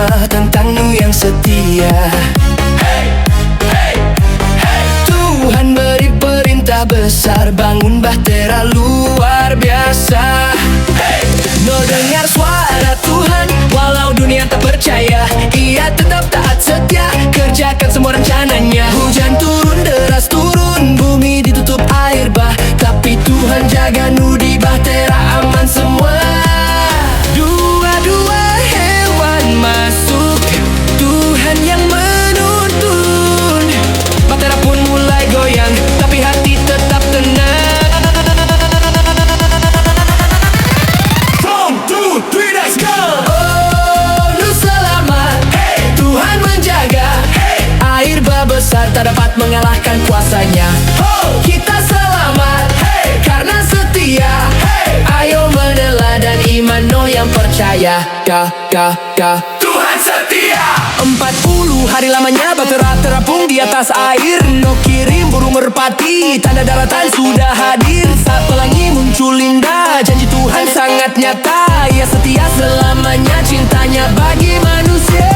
semua tentangmu yang setia. Tuhan beri perintah besar, bangun bahtera luar biasa. No dengar suara Tuhan, walau dunia tak percaya, Ia tetap taat setia, kerjakan semua rencananya. Hujan turun, deras turun, bumi ditutup air bah, tapi Tuhan jaga nu di bahtera aman semua. Dua-dua hewan masuk, Tuhan yang menuntun. Bahtera pun mulai goyang, tapi hati tetap tenang. Besar tak dapat mengalahkan kuasanya. Kita selamat karena setia. Ayo meneladani iman no yang percaya. Tuhan setia. 40 hari lamanya bahtera terapung di atas air. No kirim burung merpati, tanda daratan sudah hadir. Saat pelangi muncul indah, janji Tuhan sangat nyata. Ia setia selamanya, cintanya bagi manusia.